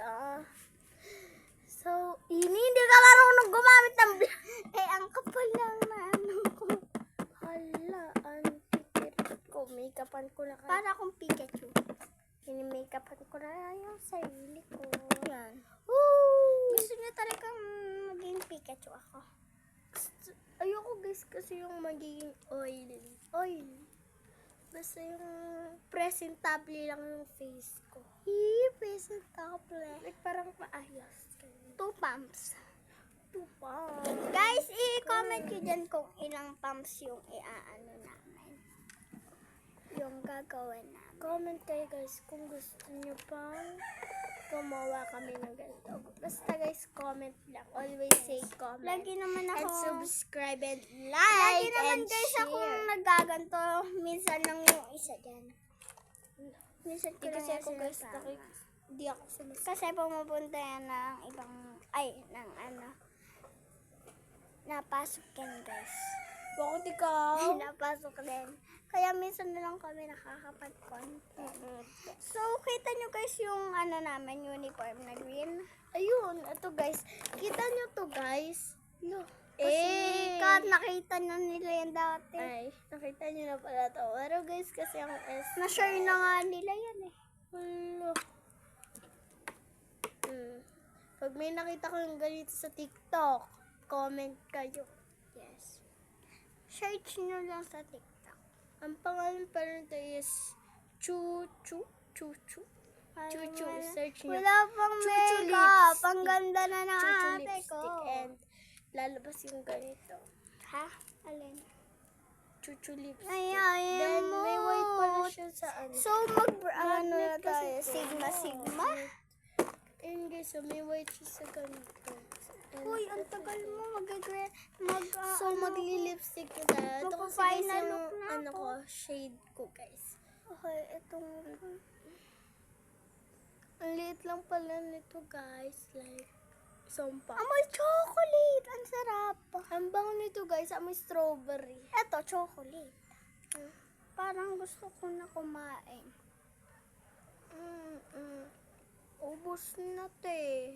ka. So, hindi ka marunong gumamit ng ang kapal lang na ano ko. Hala, anti-kirot ko. Make-upan ko na kayo. Para akong Pikachu. Make-upan ko na yung sarili ko. Yan. Woo! Gusto niya talagang maging Pikachu ako. Ayoko guys kasi yung magiging oil. Basta yung presentable lang yung face ko. Presentable. Like parang maayos. 2 pumps. Guys, i-comment nyo dyan kung ilang pumps yung iaano namin. Yung gagawin namin. Comment kayo guys kung gusto nyo pang gumawa kami ng ganito. Basta guys, comment lang. Always say comment. Lagi naman ako. And subscribe and like lagi naman and guys share. Akong nagaganto. Minsan lang yung isa dyan. Minsan ko kasi ako guys, hindi ako sumusama. Kasi pumupunta yan ng ibang, ng ano. Napasok yan guys. Bakit ikaw? Napasok din. Kaya minsan na lang kami nakakapag-content. So, kita nyo guys yung ano namin, uniform na green. Ayun, ito guys. Kita nyo to guys. No. Kasi nakita na nila yan dati. Ay, nakita nyo na pala to. Pero guys, kasi ang S. Na-share na nga nila yan eh. Hello. Pag may nakita ko yung ganito sa TikTok, comment kayo. Yes. Search nyo lang sa TikTok. Ang pangalan pa rin ito is Chuchu. Search nyo. Wala pang makeup. Ang ganda na ng Chuchu ate ko. lipstick and lalabas yung ganito. Ha? Alin? Chuchu lipstick. Ay, Then may white pala siya sa ano. So, ano na tayo? Sigma? And guys, so may white siya sa ganito. Uy, ang tagal mo So, magli-lipstick ka na. Ito kasi guys Magpa-final yung look na ako. shade ko guys. Okay, itong Ang liit lang pala nito guys. Like, sompa. amoy chocolate. Ang sarap. Ang bango nito guys, amoy strawberry. Ito, chocolate. Parang gusto ko na kumain. Ubus na te.